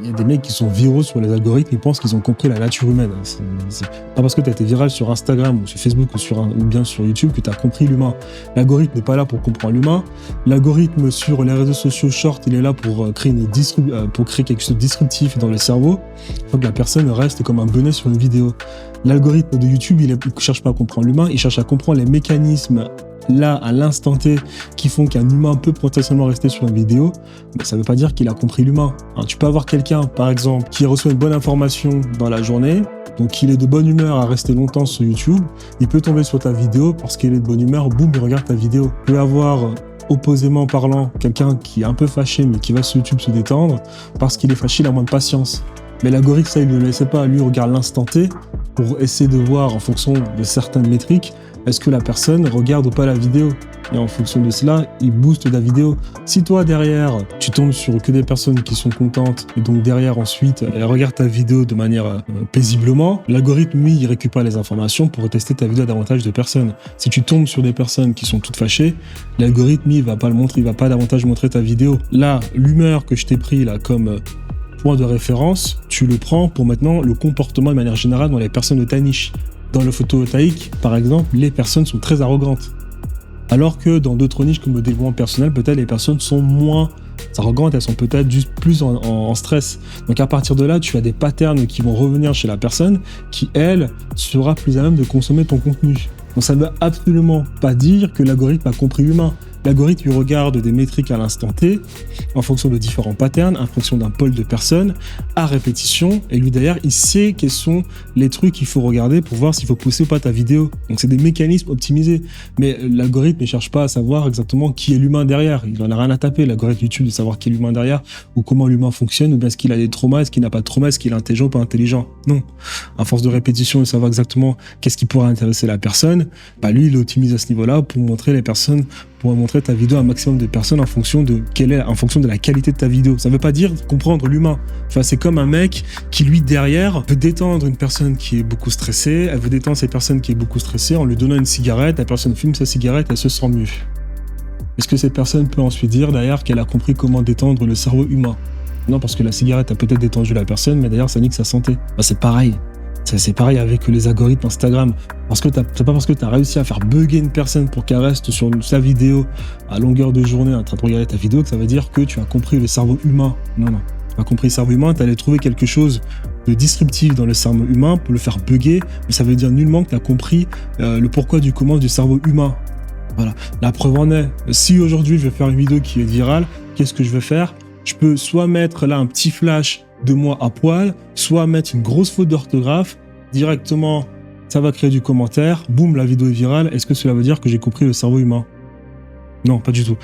y a des mecs qui sont viraux sur les algorithmes, ils pensent qu'ils ont compris la nature humaine. C'est pas parce que tu as été viral sur Instagram ou sur Facebook ou bien sur YouTube que tu as compris l'humain. L'algorithme n'est pas là pour comprendre l'humain. L'algorithme sur les réseaux sociaux short, il est là pour créer quelque chose de disruptif dans le cerveau. Il faut que la personne reste comme un bonnet sur une vidéo. L'algorithme de YouTube, il ne cherche pas à comprendre l'humain, il cherche à comprendre les mécanismes là, à l'instant T, qui font qu'un humain peut potentiellement rester sur une vidéo, mais ça ne veut pas dire qu'il a compris l'humain. Tu peux avoir quelqu'un, par exemple, qui reçoit une bonne information dans la journée, donc il est de bonne humeur à rester longtemps sur YouTube, il peut tomber sur ta vidéo parce qu'il est de bonne humeur, boum, il regarde ta vidéo. Il peut avoir, opposément parlant, quelqu'un qui est un peu fâché, mais qui va sur YouTube se détendre, parce qu'il est fâché, il a moins de patience. Mais l'algorithme, ça, il ne le laisse pas. Lui, il regarde l'instant T pour essayer de voir, en fonction de certaines métriques, est-ce que la personne regarde ou pas la vidéo. Et en fonction de cela, il booste la vidéo. Si toi, derrière, tu tombes sur que des personnes qui sont contentes, et donc derrière, ensuite, elles regardent ta vidéo de manière paisiblement, l'algorithme, lui, il récupère les informations pour tester ta vidéo à davantage de personnes. Si tu tombes sur des personnes qui sont toutes fâchées, l'algorithme, il va pas le montrer, il va pas davantage montrer ta vidéo. Là, l'humeur que je t'ai pris, là, comme point de référence, tu le prends pour maintenant le comportement de manière générale dans les personnes de ta niche. Dans le photovoltaïque, par exemple, les personnes sont très arrogantes. Alors que dans d'autres niches comme le développement personnel, peut-être les personnes sont moins arrogantes, elles sont peut-être juste plus en stress. Donc à partir de là, tu as des patterns qui vont revenir chez la personne qui, elle, sera plus à même de consommer ton contenu. Donc ça ne veut absolument pas dire que l'algorithme a compris l'humain. L'algorithme il regarde des métriques à l'instant T, en fonction de différents patterns, en fonction d'un pôle de personnes, à répétition, et lui derrière, il sait quels sont les trucs qu'il faut regarder pour voir s'il faut pousser ou pas ta vidéo. Donc c'est des mécanismes optimisés. Mais l'algorithme ne cherche pas à savoir exactement qui est l'humain derrière. Il en a rien à taper, l'algorithme YouTube, de savoir qui est l'humain derrière, ou comment l'humain fonctionne, ou bien est-ce qu'il a des traumas, est-ce qu'il n'a pas de traumas, est-ce qu'il est intelligent ou pas intelligent. Non. À force de répétition, de savoir exactement qu'est-ce qui pourrait intéresser la personne, lui, il optimise à ce niveau-là pour montrer les personnes, pour montrer ta vidéo à un maximum de personnes en fonction de la qualité de ta vidéo. Ça veut pas dire comprendre l'humain. Enfin, c'est comme un mec qui, lui, derrière, veut détendre une personne qui est beaucoup stressée, elle veut détendre cette personne qui est beaucoup stressée en lui donnant une cigarette, la personne fume sa cigarette, elle se sent mieux. Est-ce que cette personne peut ensuite dire, derrière, qu'elle a compris comment détendre le cerveau humain? Non, parce que la cigarette a peut-être détendu la personne, mais d'ailleurs, ça nique sa santé. C'est pareil. C'est pareil avec les algorithmes Instagram. C'est pas parce que tu as réussi à faire bugger une personne pour qu'elle reste sur sa vidéo à longueur de journée en train de regarder ta vidéo que ça veut dire que tu as compris le cerveau humain. Non. Tu as compris le cerveau humain, tu allais trouver quelque chose de disruptif dans le cerveau humain pour le faire bugger, mais ça veut dire nullement que tu as compris le pourquoi du comment du cerveau humain. Voilà. La preuve en est, si aujourd'hui je vais faire une vidéo qui est virale, qu'est-ce que je vais faire? Je peux soit mettre là un petit flash de moi à poil, soit mettre une grosse faute d'orthographe, directement, ça va créer du commentaire, boum, la vidéo est virale. Est-ce que cela veut dire que j'ai compris le cerveau humain? Non, pas du tout.